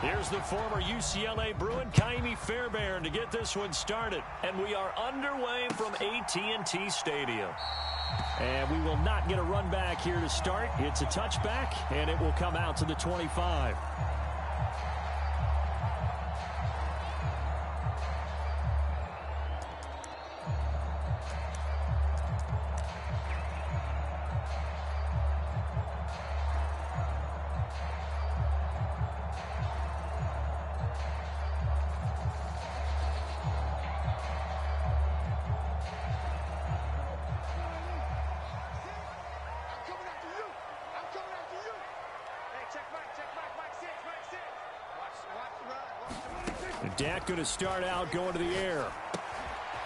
Here's the former UCLA Bruin, Kaimi Fairbairn, to get this one started. And we are underway from AT&T Stadium. And we will not get a run back here to start. It's a touchback, and it will come out to the 25. Dak going to start out going to the air.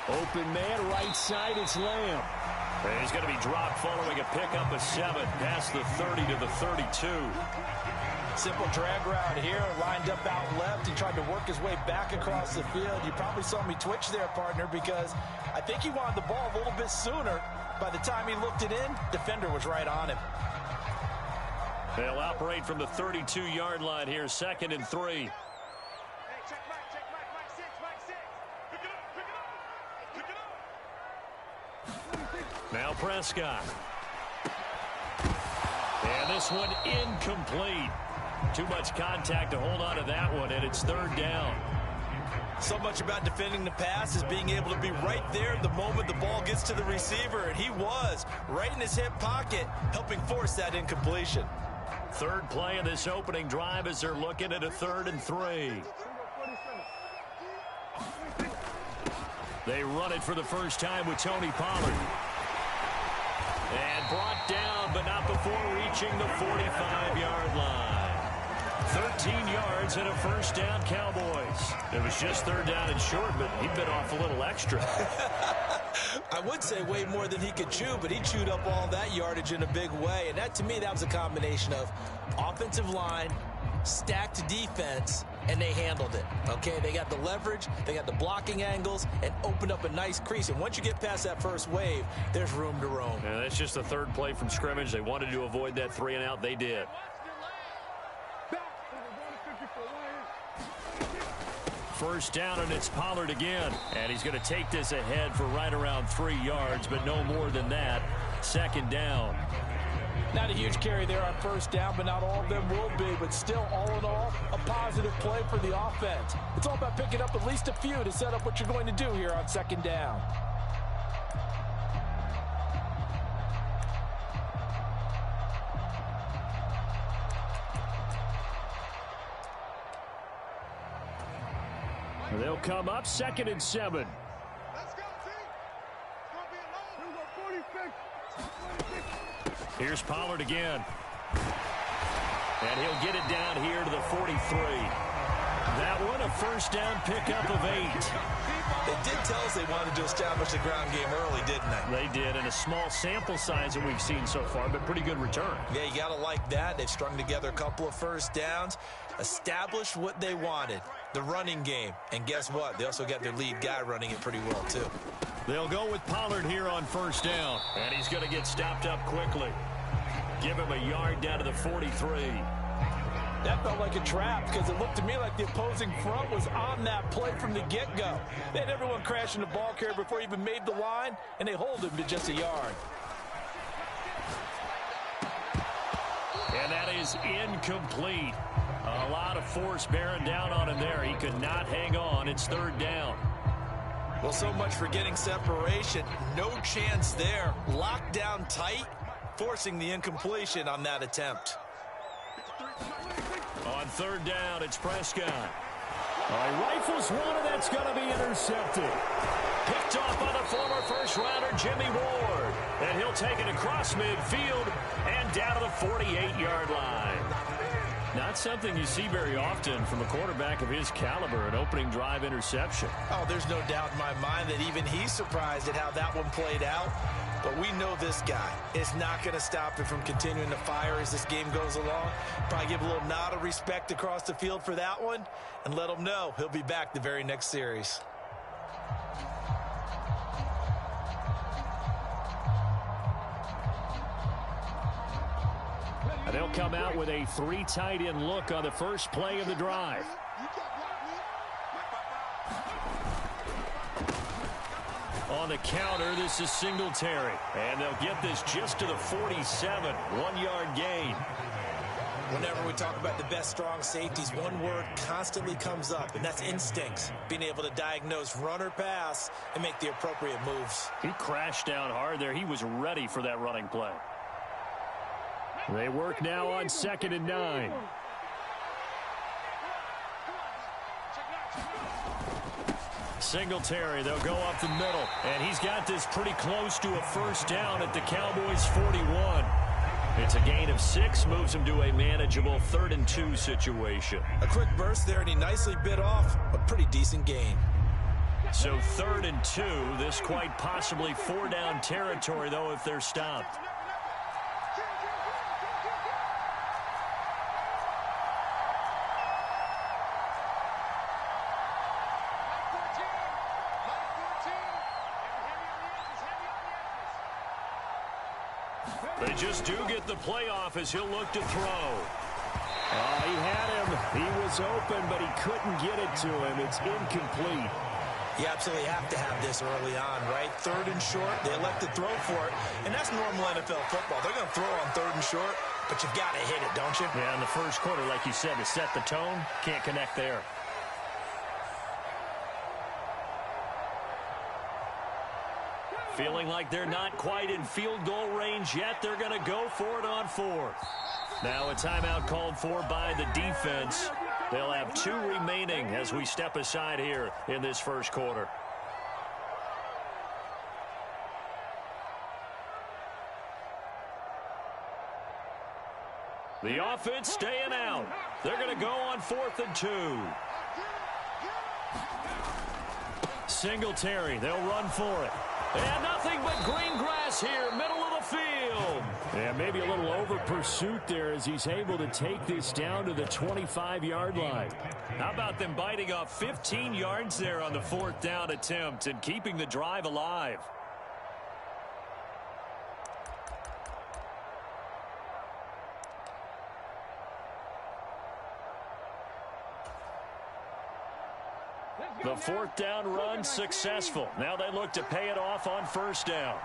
Open man, right side, it's Lamb. And he's going to be dropped following a pickup of 7 past the 30 to the 32. Simple drag route here, lined up out left. He tried to work his way back across the field. You probably saw me twitch there, partner, because I think he wanted the ball a little bit sooner. By the time he looked it in, defender was right on him. They'll operate from the 32-yard line here, 2nd and 3. Now Prescott. And this one incomplete. Too much contact to hold on to that one, and it's 3rd down. So much about defending the pass is being able to be right there the moment the ball gets to the receiver, and he was right in his hip pocket, helping force that incompletion. 3rd play of this opening drive as they're looking at a 3rd and 3. They run it for the first time with Tony Pollard. And brought down, but not before reaching the 45-yard line. 13 yards and a 1st down, Cowboys. It was just 3rd down and short, but he bit off a little extra. I would say way more than he could chew, but he chewed up all that yardage in a big way. And that, to me, that was a combination of offensive line, stacked defense, and they handled it. Okay, they got the leverage, they got the blocking angles, and opened up a nice crease. And once you get past that first wave, there's room to roam. Yeah, that's just the 3rd play from scrimmage. They wanted to avoid that 3 and out. They did. First down, and it's Pollard again. And he's going to take this ahead for right around 3 yards, but no more than that. 2nd down. Not a huge carry there on 1st down, but not all of them will be. But still, all in all, a positive play for the offense. It's all about picking up at least a few to set up what you're going to do here on 2nd down. They'll come up 2nd and 7. Let's go, team. It's going to be a long. 46. Here's Pollard again. And he'll get it down here to the 43. That one, a 1st down pickup of 8. They did tell us they wanted to establish the ground game early, didn't they? They did, and a small sample size that we've seen so far, but pretty good return. Yeah, you got to like that. They've strung together a couple of 1st downs, established what they wanted, the running game. And guess what? They also got their lead guy running it pretty well, too. They'll go with Pollard here on 1st down, and he's going to get stopped up quickly. Give him a yard down to the 43. That felt like a trap because it looked to me like the opposing front was on that play from the get-go. They had everyone crashing the ball carrier before he even made the line, and they hold him to just a yard. And that is incomplete. A lot of force bearing down on him there. He could not hang on. It's 3rd down. Well, so much for getting separation. No chance there. Locked down tight, forcing the incompletion on that attempt. On 3rd down, it's Prescott. Rifles one, and that's going to be intercepted. Picked off by the former first-rounder Jimmy Ward. And he'll take it across midfield and down to the 48-yard line. Not something you see very often from a quarterback of his caliber, an opening drive interception. Oh, there's no doubt in my mind that even he's surprised at how that one played out. But we know this guy is not going to stop him from continuing to fire as this game goes along. Probably give a little nod of respect across the field for that one and let him know he'll be back the very next series. And they'll They'll come out with a 3 tight end look on the first play of the drive. On the counter, this is Singletary. And they'll get this just to the 47. 1-yard gain. Whenever we talk about the best strong safeties, one word constantly comes up, and that's instincts. Being able to diagnose run or pass and make the appropriate moves. He crashed down hard there. He was ready for that running play. They work now on 2nd and 9. Singletary, they'll go up the middle. And he's got this pretty close to a first down at the Cowboys' 41. It's a gain of 6, moves him to a manageable 3rd and 2 situation. A quick burst there, and he nicely bit off a pretty decent gain. So 3rd and 2, this quite possibly 4-down territory, though, if they're stopped. They just do get the playoff as he'll look to throw. He had him. He was open, but he couldn't get it to him. It's incomplete. You absolutely have to have this early on, right? 3rd and short, they elect to throw for it. And that's normal NFL football. They're going to throw on 3rd and short, but you've got to hit it, don't you? Yeah, in the first quarter, like you said, to set the tone, can't connect there. Feeling like they're not quite in field goal range yet. They're going to go for it on 4th. Now a timeout called for by the defense. They'll have 2 remaining as we step aside here in this first quarter. The offense staying out. They're going to go on 4th and 2. Singletary, they'll run for it. And nothing but green grass here, middle of the field. And maybe a little over pursuit there as he's able to take this down to the 25-yard line. How about them biting off 15 yards there on the 4th down attempt and keeping the drive alive? The 4th down run successful. Now they look to pay it off on 1st down.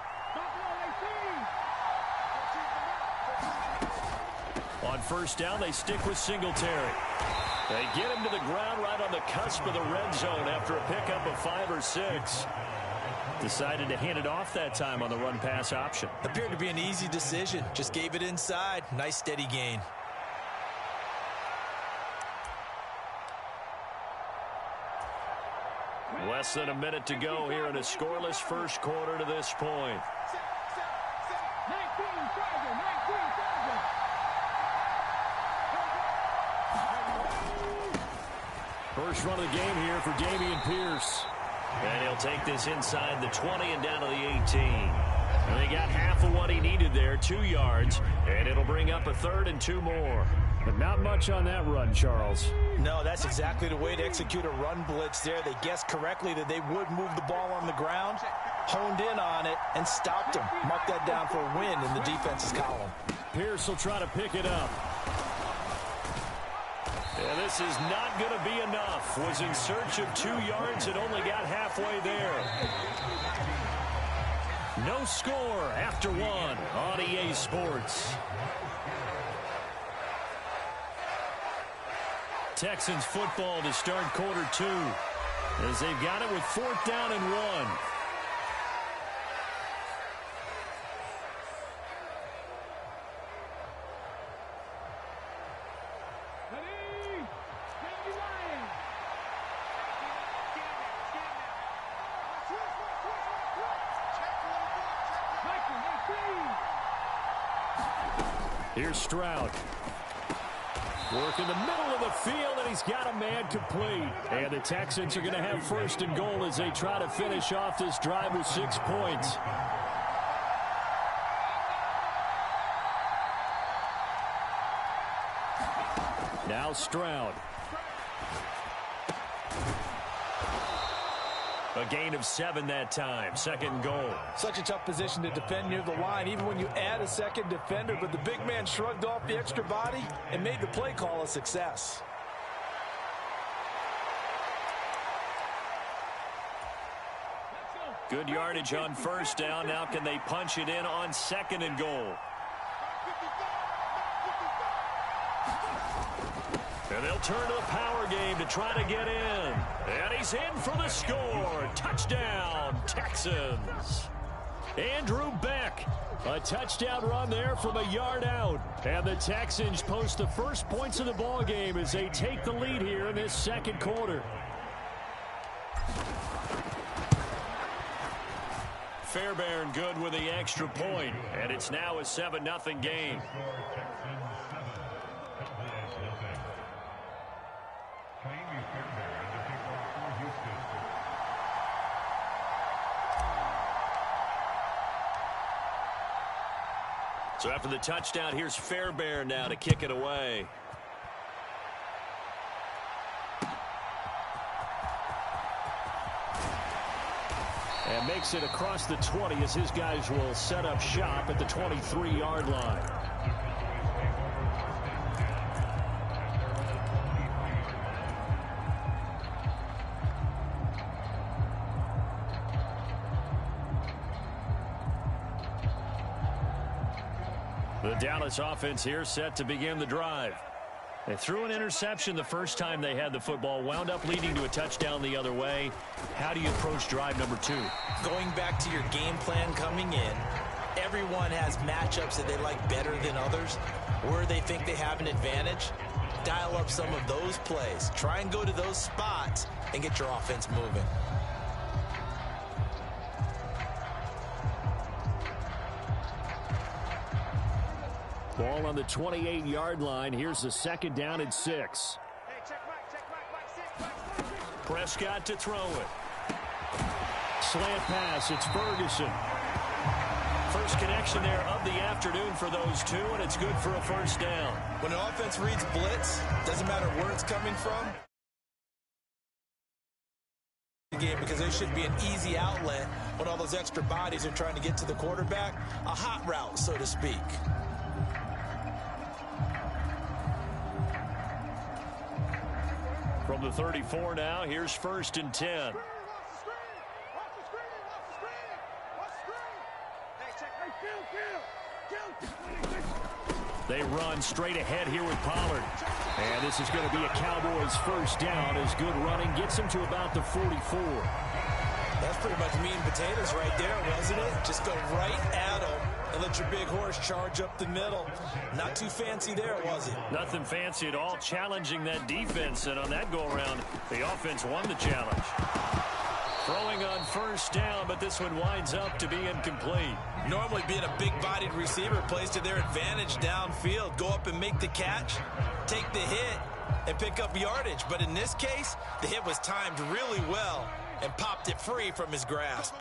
On 1st down, they stick with Singletary. They get him to the ground right on the cusp of the red zone after a pickup of 5 or 6. Decided to hand it off that time on the run-pass option. Appeared to be an easy decision. Just gave it inside. Nice steady gain. Less than a minute to go here in a scoreless first quarter to this point. First run of the game here for Dameon Pierce. And he'll take this inside the 20 and down to the 18. And they got half of what he needed there, 2 yards. And it'll bring up a 3rd and 2 more. But not much on that run, Charles. No, that's exactly the way to execute a run blitz there. They guessed correctly that they would move the ball on the ground, honed in on it, and stopped him. Mark that down for a win in the defense's column. Pierce will try to pick it up. And this is not going to be enough. Was in search of 2 yards and only got halfway there. No score after 1 on EA Sports. Texans football to start quarter 2 as they've got it with 4th down and 1. Here's Stroud. Work in the middle of the field, and he's got a man complete. And the Texans are going to have 1st and goal as they try to finish off this drive with 6 points. Now Stroud. A gain of 7 that time. Second goal. Such a tough position to defend near the line, even when you add a second defender. But the big man shrugged off the extra body and made the play call a success. Good yardage on first down. Now can they punch it in on second and goal? And they'll turn to the power game to try to get in. And he's in for the score. Touchdown, Texans. Andrew Beck. A touchdown run there from a yard out. And the Texans post the first points of the ball game as they take the lead here in this second quarter. Fairbairn good with the extra point. And it's now a 7-0 game. So after the touchdown, here's Fairbairn now to kick it away. And makes it across the 20 as his guys will set up shop at the 23-yard line. The Dallas offense here set to begin the drive. They threw an interception the first time they had the football, wound up leading to a touchdown the other way. How do you approach drive number 2? Going back to your game plan coming in, everyone has matchups that they like better than others, where they think they have an advantage. Dial up some of those plays. Try and go to those spots and get your offense moving. Ball on the 28-yard line. Here's the second down and 6. Prescott to throw it. Slant pass. It's Ferguson. First connection there of the afternoon for those two, and it's good for a first down. When an offense reads blitz, doesn't matter where it's coming from, game, because there should be an easy outlet when all those extra bodies are trying to get to the quarterback. A hot route, so to speak. From the 34 now, here's first and 10. They run straight ahead here with Pollard. And this is going to be a Cowboys first down as good running gets them to about the 44. That's pretty much meat and potatoes right there, wasn't it? Just go right at them and let your big horse charge up the middle. Not too fancy there, was it? Nothing fancy at all, challenging that defense. And on that go-around, the offense won the challenge. Throwing on first down, but this one winds up to be incomplete. Normally being a big-bodied receiver plays to their advantage downfield. Go up and make the catch, take the hit, and pick up yardage. But in this case, the hit was timed really well and popped it free from his grasp.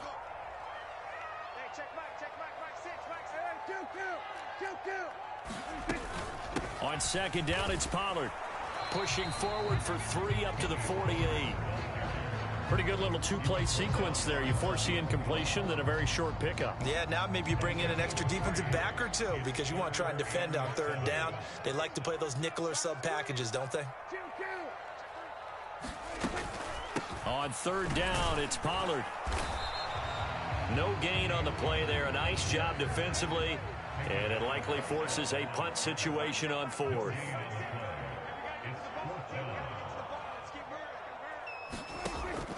On second down, it's Pollard. Pushing forward for 3 up to the 48. Pretty good little two-play sequence there. You force the incompletion, then a very short pickup. Yeah, now maybe you bring in an extra defensive back or two because you want to try and defend on third down. They like to play those nickel or sub packages, don't they? On third down, it's Pollard. No gain on the play there. A nice job defensively, and it likely forces a punt situation on fourth.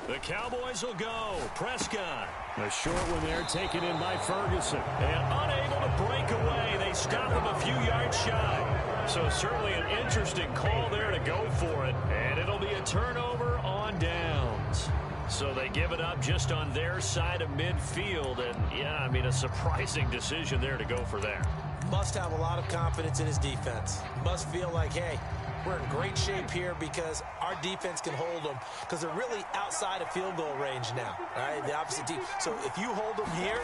The Cowboys will go. Prescott. A short one there taken in by Ferguson. And unable to break away. They stop him a few yards shy. So certainly an interesting call there to go for it. And it'll be a turnover on downs. So they give it up just on their side of midfield. And, yeah, I mean, a surprising decision there to go for that. Must have a lot of confidence in his defense. Must feel like, hey, we're in great shape here because our defense can hold them because they're really outside of field goal range now, right? The opposite team. So if you hold them here,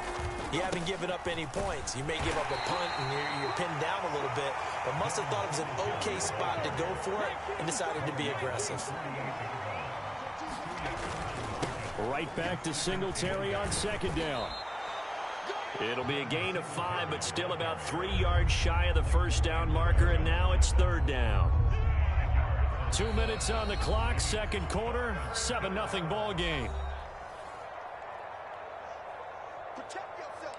you haven't given up any points. You may give up a punt and you're pinned down a little bit, but must have thought it was an okay spot to go for it and decided to be aggressive. Right back to Singletary on second down. It'll be a gain of 5, but still about 3 yards shy of the first down marker, and now it's third down. 2 minutes on the clock, second quarter, 7-0 ball game. Protect yourself,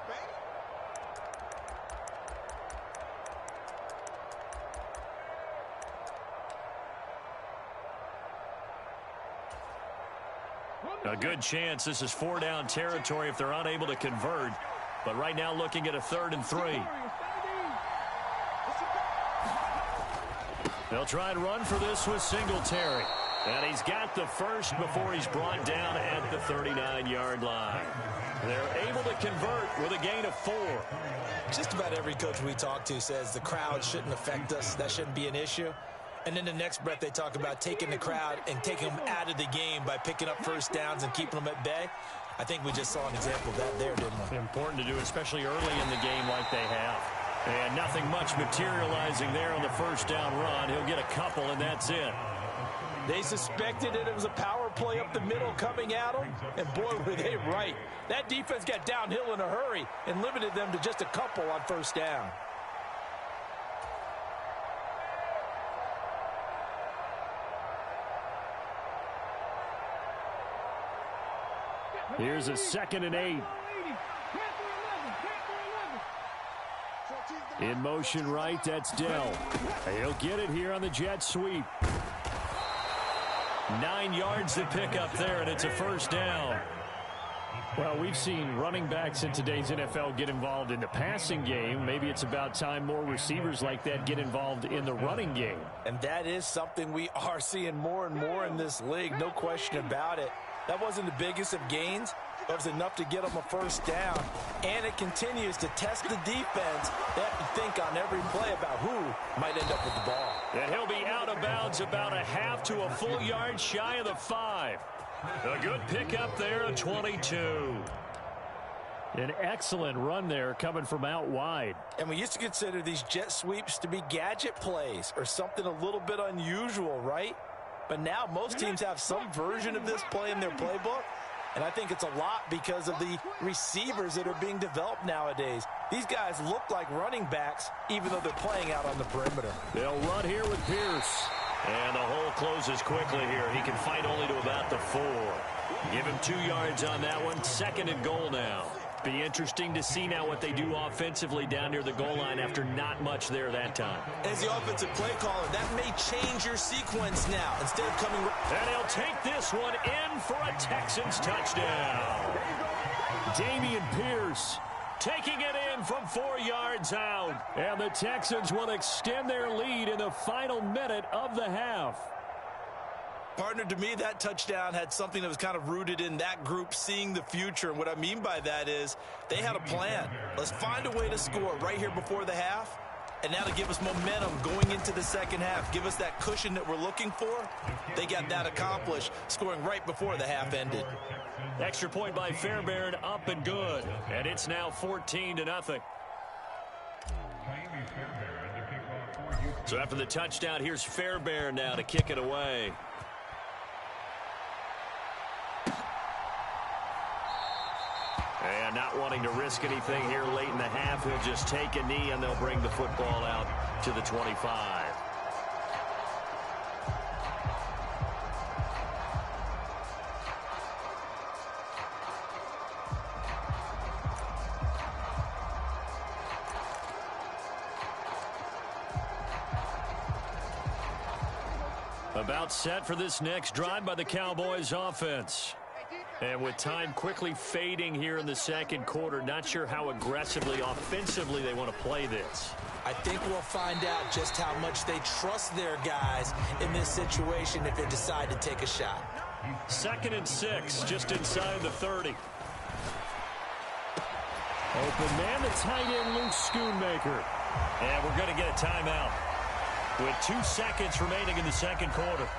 baby. A good chance this is 4-down territory if they're unable to convert. But right now looking at a 3rd and 3. They'll try and run for this with Singletary. And he's got the first before he's brought down at the 39-yard line. They're able to convert with a gain of 4. Just about every coach we talk to says the crowd shouldn't affect us. That shouldn't be an issue. And in the next breath, they talk about taking the crowd and taking them out of the game by picking up first downs and keeping them at bay. I think we just saw an example of that there, didn't we? Important to do, especially early in the game like they have. And nothing much materializing there on the first down run. He'll get a couple, and that's it. They suspected it was a power play up the middle coming at them, and boy, were they right. That defense got downhill in a hurry and limited them to just a couple on first down. Here's a 2nd and 8. In motion right, that's Dell. He'll get it here on the jet sweep. 9 yards to pick up there, and it's a first down. Well, we've seen running backs in today's NFL get involved in the passing game. Maybe it's about time more receivers like that get involved in the running game. And that is something we are seeing more and more in this league, no question about it. That wasn't the biggest of gains, but it was enough to get them a first down. And it continues to test the defense. They have to think on every play about who might end up with the ball. And he'll be out of bounds about a half to a full yard shy of the 5. A good pickup there, a 22. An excellent run there coming from out wide. And we used to consider these jet sweeps to be gadget plays or something a little bit unusual, right? But now most teams have some version of this play in their playbook. And I think it's a lot because of the receivers that are being developed nowadays. These guys look like running backs, even though they're playing out on the perimeter. They'll run here with Pierce. And the hole closes quickly here. He can fight only to about the 4. Give him 2 yards on that one. 2nd and goal now. Be interesting to see now what they do offensively down near the goal line after not much there that time. As the offensive play caller, that may change your sequence now. Instead of coming... And he'll take this one in for a Texans touchdown. Dameon Pierce taking it in from 4 yards out. And the Texans will extend their lead in the final minute of the half. Partner, to me, that touchdown had something that was kind of rooted in that group seeing the future. And what I mean by that is they had a plan. Let's find a way to score right here before the half. And now to give us momentum going into the second half, give us that cushion that we're looking for. They got that accomplished, scoring right before the half ended. Extra point by Fairbairn, up and good. And it's now 14-0. So after the touchdown, here's Fairbairn now to kick it away. And not wanting to risk anything here late in the half, he'll just take a knee and they'll bring the football out to the 25. About set for this next drive by the Cowboys offense. And with time quickly fading here in the second quarter, not sure how aggressively, offensively they want to play this. I think we'll find out just how much they trust their guys in this situation if they decide to take a shot. 2nd and 6, just inside the 30. Open man, the tight end, Luke Schoonmaker. And we're going to get a timeout with 2 seconds remaining in the second quarter.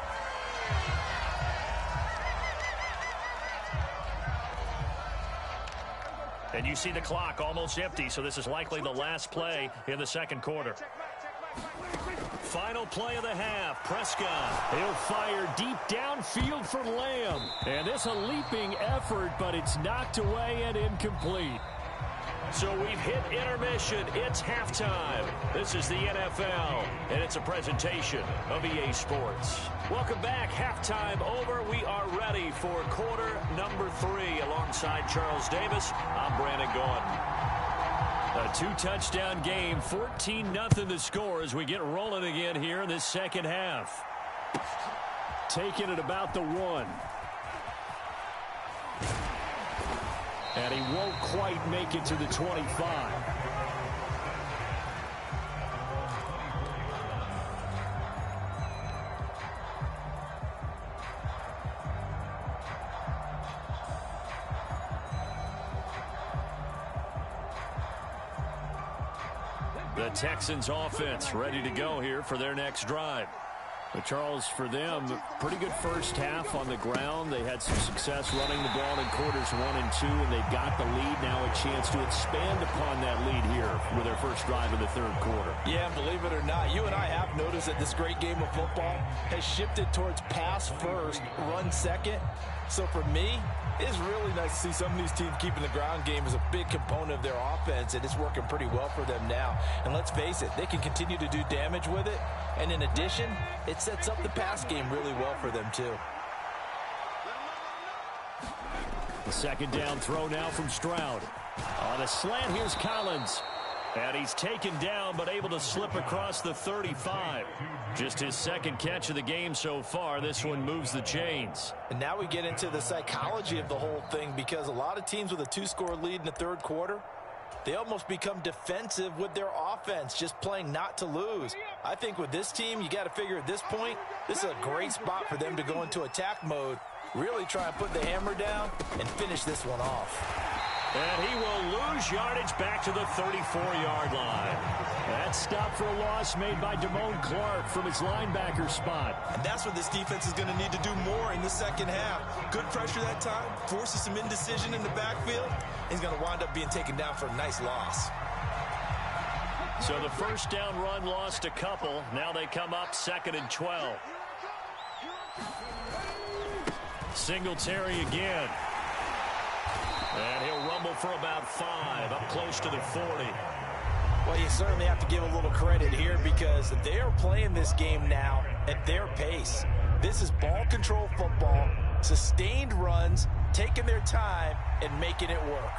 And you see the clock almost empty, so this is likely the last play in the second quarter. Check back, check back. Final play of the half. Prescott. He'll fire deep downfield for Lamb. And this a leaping effort, but it's knocked away and incomplete. So we've hit intermission. It's halftime. This is the NFL, and it's a presentation of EA Sports. Welcome back. Halftime over. We are ready for quarter number 3. Alongside Charles Davis, I'm Brandon Gordon. A 2-touchdown game, 14-0 the score as we get rolling again here in this second half. Taking it about the 1. And he won't quite make it to the 25. The Texans offense ready to go here for their next drive. But Charles, for them, pretty good first half on the ground. They had some success running the ball in quarters 1 and 2, and they've got the lead. Now a chance to expand upon that lead here with their first drive in the third quarter. Yeah, believe it or not, you and I have noticed that this great game of football has shifted towards pass first, run second. So for me, it's really nice to see some of these teams keeping the ground game as a big component of their offense, and it's working pretty well for them now. And let's face it, they can continue to do damage with it. And in addition, it sets up the pass game really well for them, too. The second down throw now from Stroud. On a slant, here's Collins. And he's taken down, but able to slip across the 35. Just his second catch of the game so far. This one moves the chains. And now we get into the psychology of the whole thing, because a lot of teams with a 2-score lead in the third quarter, they almost become defensive with their offense, just playing not to lose. I think with this team, you got to figure at this point, this is a great spot for them to go into attack mode, really try and put the hammer down and finish this one off. And he will lose yardage back to the 34-yard line. That stop for a loss made by Damone Clark from his linebacker spot. And that's what this defense is going to need to do more in the second half. Good pressure that time, forces some indecision in the backfield. He's going to wind up being taken down for a nice loss. So the first down run lost a couple. Now they come up 2nd and 12. Singletary again. And he'll rumble for about 5, up close to the 40. Well, you certainly have to give a little credit here, because they are playing this game now at their pace. This is ball control football, sustained runs, taking their time and making it work.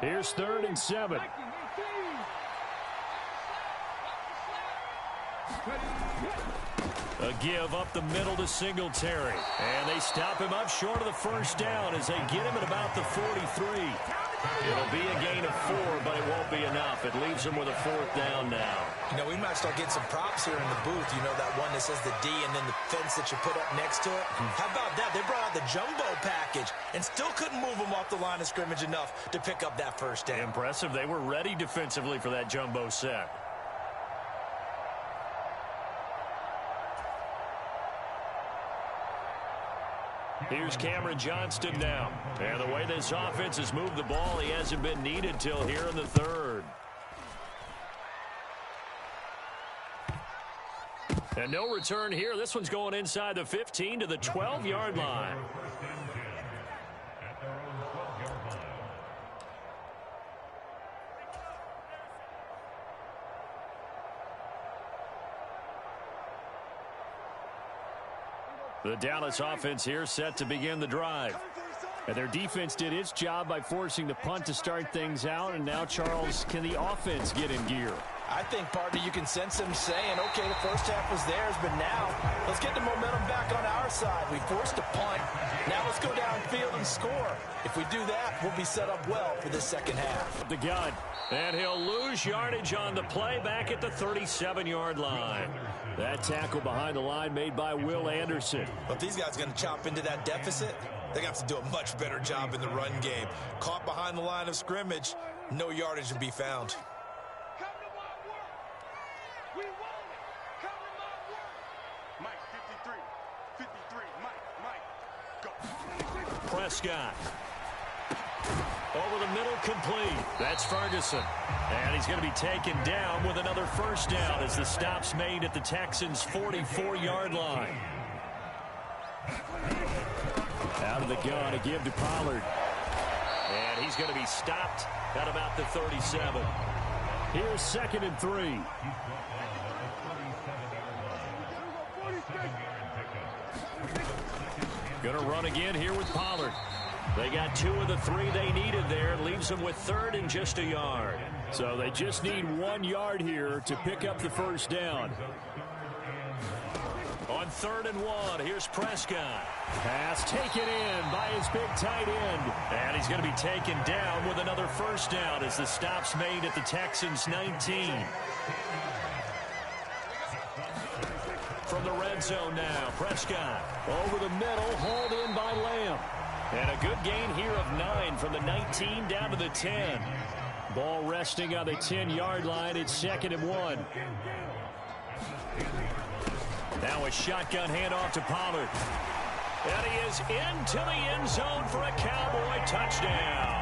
Here's 3rd and 7. A give up the middle to Singletary. And they stop him up short of the first down as they get him at about the 43. It'll be a gain of 4, but it won't be enough. It leaves them with a 4th down now. You know, we might start getting some props here in the booth. You know, that one that says the D and then the fence that you put up next to it? How about that? They brought out the jumbo package and still couldn't move them off the line of scrimmage enough to pick up that first down. Impressive. They were ready defensively for that jumbo set. Here's Cameron Johnston now. And the way this offense has moved the ball, he hasn't been needed till here in the third. And no return here. This one's going inside the 15 to the 12-yard line. The Dallas offense here set to begin the drive. And their defense did its job by forcing the punt to start things out. And now, Charles, can the offense get in gear? I think, partner, you can sense them saying, okay, the first half was theirs, but now let's get the momentum back on our side. We forced a punt. Now let's go downfield and score. If we do that, we'll be set up well for this second half. The gun. And he'll lose yardage on the play back at the 37-yard line. That tackle behind the line made by Will Anderson. But if these guys are going to chop into that deficit, they're going to have to do a much better job in the run game. Caught behind the line of scrimmage, No yardage to be found. Come to my work. We want it. Come to my work. Mike, 53. Mike, go. Prescott. Over the middle, complete. That's Ferguson. And he's going to be taken down with another first down as the stop's made at the Texans' 44-yard line. Out of the gun to give to Pollard. And he's going to be stopped at about the 37. Here's 2nd and 3. Going to run again here with Pollard. They got 2 of the 3 they needed there. Leaves them with 3rd and just a yard. So they just need 1 yard here to pick up the first down. On 3rd and 1, here's Prescott. Pass taken in by his big tight end. And he's going to be taken down with another first down as the stop's made at the Texans' 19. From the red zone now, Prescott over the middle, hauled in by Lamb. And a good gain here of 9 from the 19 down to the 10. Ball resting on the 10-yard line. It's 2nd and 1. Now a shotgun handoff to Pollard. And he is into the end zone for a Cowboy touchdown.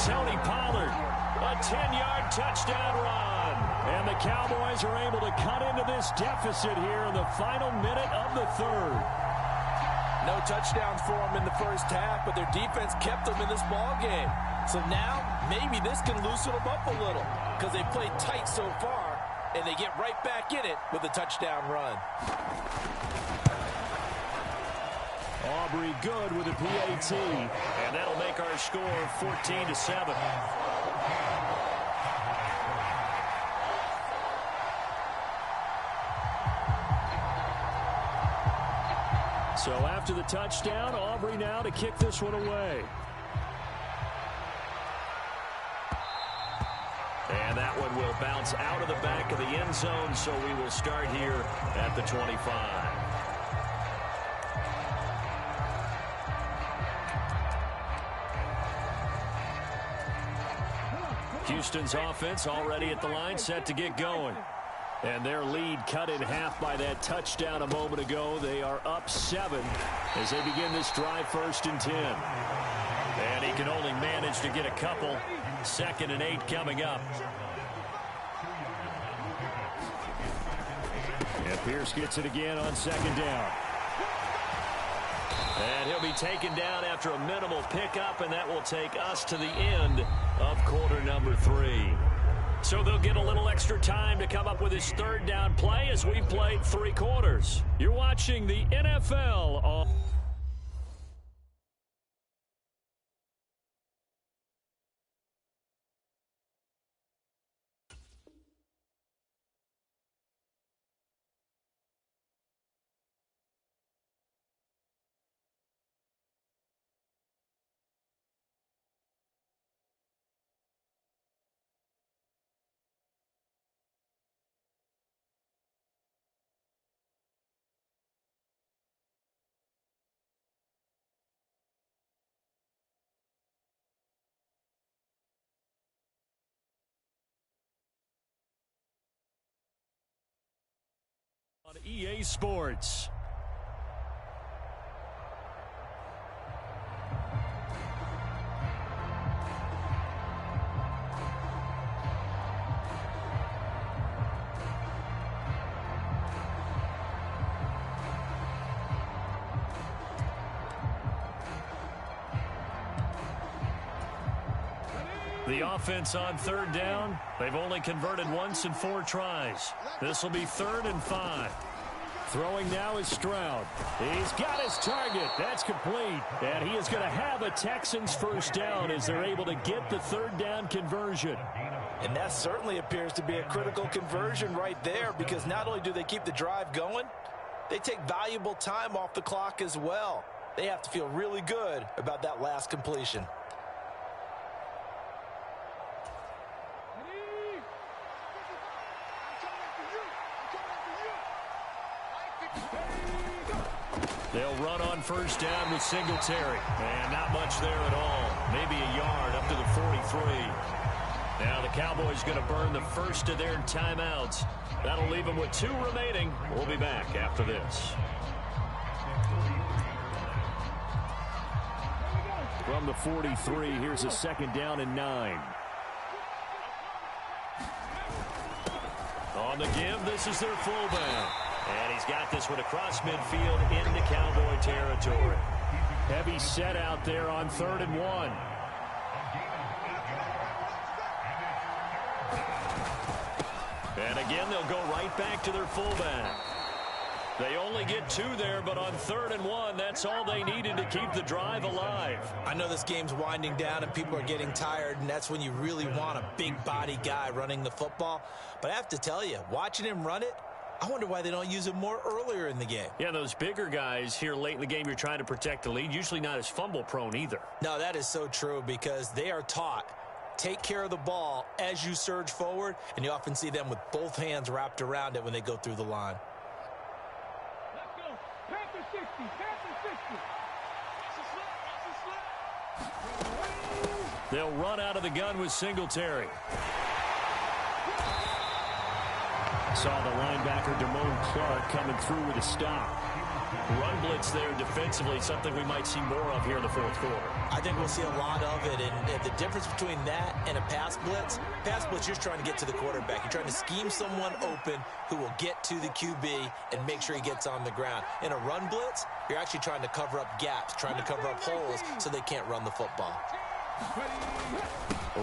Tony Pollard, a 10-yard touchdown run. And the Cowboys are able to cut into this deficit here in the final minute of the 3rd. No touchdowns for them in the first half, but their defense kept them in this ball game. So now, maybe this can loosen them up a little because they played tight so far, and they get right back in it with a touchdown run. Aubrey good with a PAT, and that'll make our score 14-7. So after the touchdown, Aubrey now to kick this one away. And that one will bounce out of the back of the end zone, so we will start here at the 25. Houston's offense already at the line, set to get going. And their lead cut in half by that touchdown a moment ago. They are up 7 as they begin this drive, 1st and 10. And he can only manage to get a couple. 2nd and 8 coming up. And Pierce gets it again on 2nd down. And he'll be taken down after a minimal pickup, and that will take us to the end of quarter number 3. So they'll get a little extra time to come up with his 3rd down play as we played 3 quarters. You're watching the NFL on EA Sports. The offense on 3rd down, they've only converted once in 4 tries. This will be 3rd and 5. Throwing now is Stroud. He's got his target. That's complete. And he is going to have a Texans first down as they're able to get the 3rd down conversion. And that certainly appears to be a critical conversion right there, because not only do they keep the drive going, they take valuable time off the clock as well. They have to feel really good about that last completion. They'll run on first down with Singletary. And not much there at all. Maybe a yard up to the 43. Now the Cowboys going to burn the first of their timeouts. That'll leave them with 2 remaining. We'll be back after this. From the 43, here's a 2nd down and 9. On the give, this is their fullback. And he's got this one across midfield into Cowboy territory. Heavy set out there on 3rd and 1. And again, they'll go right back to their fullback. They only get 2 there, but on 3rd and 1, that's all they needed to keep the drive alive. I know this game's winding down and people are getting tired, and that's when you really want a big body guy running the football. But I have to tell you, watching him run it, I wonder why they don't use him more earlier in the game. Yeah, those bigger guys here late in the game, you're trying to protect the lead, usually not as fumble prone either. No, that is so true because they are taught take care of the ball as you surge forward, and you often see them with both hands wrapped around it when they go through the line. Let's go. Panther 60. Panther 60. They'll run out of the gun with Singletary. Saw the linebacker Damone Clark coming through with a stop. Run blitz there defensively, something we might see more of here in the 4th quarter. I think we'll see a lot of it, and the difference between that and a pass blitz, you're trying to get to the quarterback. You're trying to scheme someone open who will get to the QB and make sure he gets on the ground. In a run blitz, you're actually trying to cover up gaps, trying to cover up holes so they can't run the football.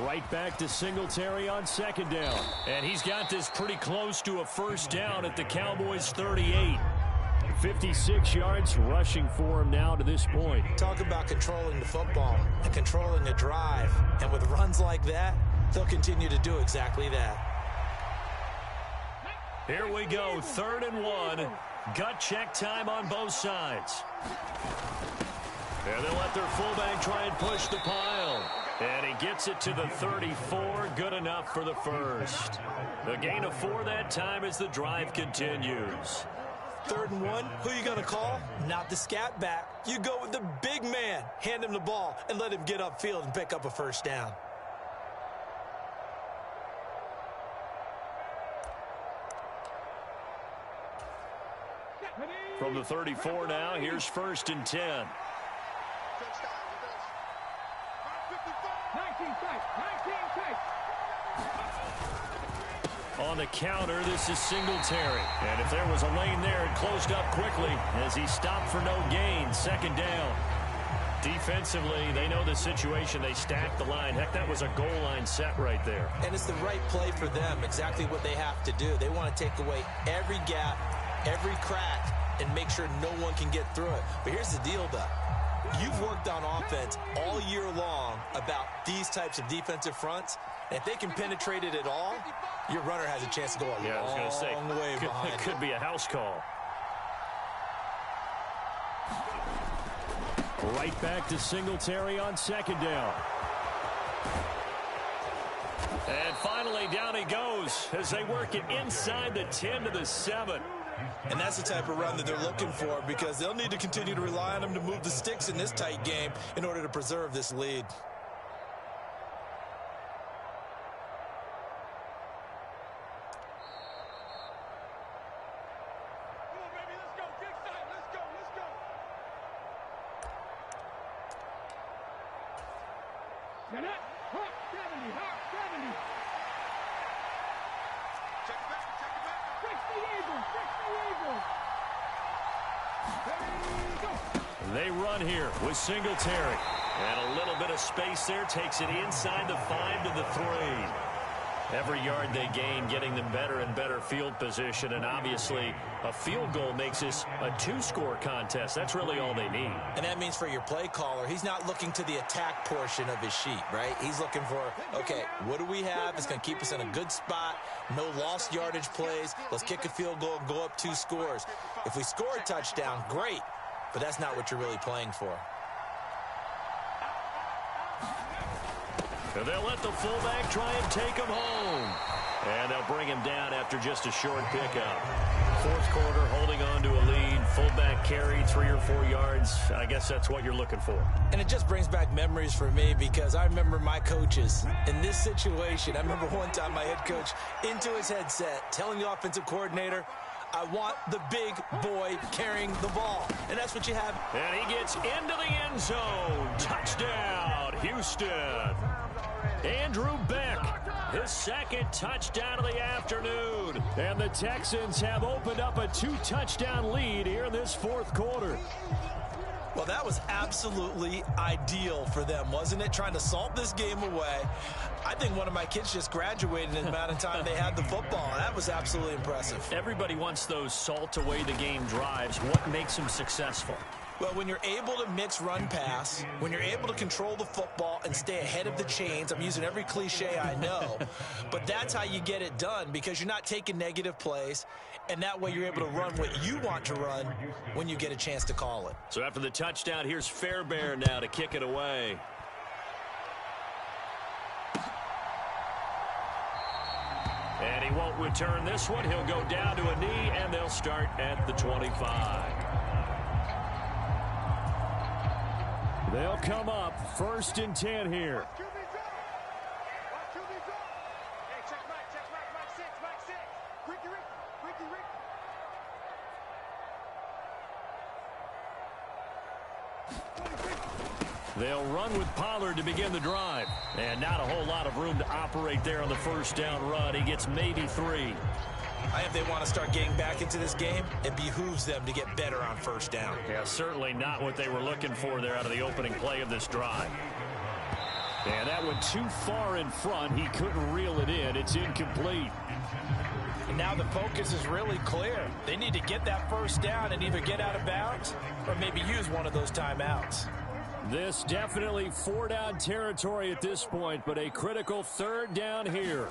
Right back to Singletary on 2nd down. And he's got this pretty close to a 1st down at the Cowboys' 38. 56 yards rushing for him now to this point. Talk about controlling the football and controlling a drive. And with runs like that, they'll continue to do exactly that. Here we go, 3rd and 1. Gut check time on both sides. And they'll let their fullback try and push the pile. And he gets it to the 34. Good enough for the first. A gain of 4 that time as the drive continues. 3rd and 1, who you going to call? Not the scat back. You go with the big man. Hand him the ball and let him get upfield and pick up a 1st down. From the 34 now, here's 1st and 10. 19 tight. 19 tight. On the counter, this is Singletary. And if there was a lane there, it closed up quickly as he stopped for no gain. 2nd down. Defensively, they know the situation. They stacked the line. Heck, that was a goal line set right there. And it's the right play for them, exactly what they have to do. They want to take away every gap, every crack, and make sure no one can get through it. But here's the deal, though. You've worked on offense all year long about these types of defensive fronts. And if they can penetrate it at all, your runner has a chance to go a long way behind. It could be a house call. Right back to Singletary on 2nd down. And finally, down he goes as they work it inside the 10 to the 7. And that's the type of run that they're looking for because they'll need to continue to rely on him to move the sticks in this tight game in order to preserve this lead. Come on, baby. Let's go. Get excited. Let's go. Let's go. Get it. Hawk 70. Hawk 70. Check it back. Check it back. Fix the Eagles. Fix the Eagles. Ready, go. They run here with Singletary. And a little bit of space there takes it inside the 5 to the 3. Every yard they gain, getting them better and better field position. And obviously, a field goal makes this a 2-score contest. That's really all they need. And that means for your play caller, he's not looking to the attack portion of his sheet, right? He's looking for, okay, what do we have? It's going to keep us in a good spot. No lost yardage plays. Let's kick a field goal and go up 2 scores. If we score a touchdown, great. But that's not what you're really playing for. And they'll let the fullback try and take him home. And they'll bring him down after just a short pickup. Fourth quarter, holding on to a lead. Fullback carry, 3 or 4 yards. I guess that's what you're looking for. And it just brings back memories for me because I remember my coaches in this situation. I remember one time my head coach into his headset telling the offensive coordinator, I want the big boy carrying the ball. And that's what you have. And he gets into the end zone. Touchdown, Houston. Andrew Beck, his second touchdown of the afternoon. And the Texans have opened up a 2-touchdown lead here in this fourth quarter. Well, that was absolutely ideal for them, wasn't it? Trying to salt this game away. I think one of my kids just graduated in the amount of time they had the football. That was absolutely impressive. Everybody wants those salt away the game drives. What makes them successful? Well, when you're able to mix run-pass, when you're able to control the football and stay ahead of the chains, I'm using every cliche I know, but that's how you get it done because you're not taking negative plays, and that way you're able to run what you want to run when you get a chance to call it. So after the touchdown, here's Fairbairn now to kick it away. And he won't return this one. He'll go down to a knee, and they'll start at the 25. They'll come up 1st and 10 here. They'll run with Pollard to begin the drive. And not a whole lot of room to operate there on the first down run. He gets maybe 3. I think if they want to start getting back into this game, it behooves them to get better on first down. Yeah, certainly not what they were looking for there out of the opening play of this drive. And that went too far in front. He couldn't reel it in. It's incomplete. And now the focus is really clear. They need to get that first down and either get out of bounds or maybe use one of those timeouts. This definitely 4-down territory at this point, but a critical 3rd down here.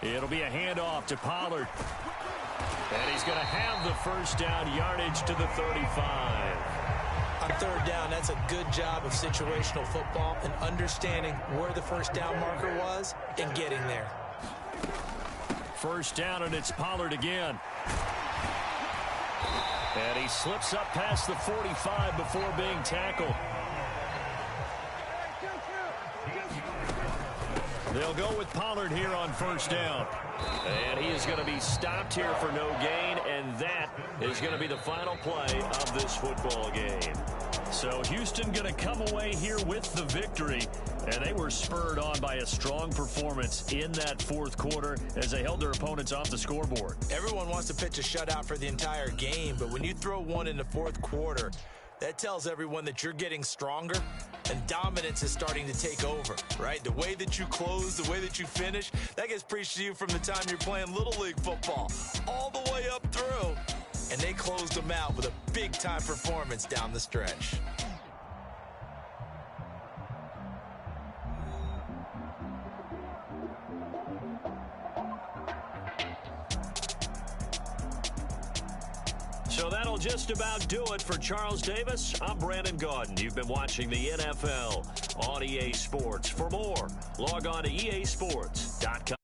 It'll be a handoff to Pollard. And he's going to have the first down, yardage to the 35. On 3rd down, that's a good job of situational football and understanding where the first down marker was and getting there. First down, and it's Pollard again. And he slips up past the 45 before being tackled. They'll go with Pollard here on first down. And he is going to be stopped here for no gain, and that is going to be the final play of this football game. So Houston going to come away here with the victory, and they were spurred on by a strong performance in that fourth quarter as they held their opponents off the scoreboard. Everyone wants to pitch a shutout for the entire game, but when you throw one in the fourth quarter, that tells everyone that you're getting stronger and dominance is starting to take over, right? The way that you close, the way that you finish, that gets preached to you from the time you're playing Little League football all the way up through. And they closed them out with a big-time performance down the stretch. So that'll just about do it for Charles Davis. I'm Brandon Gaudin. You've been watching the NFL on EA Sports. For more, log on to easports.com.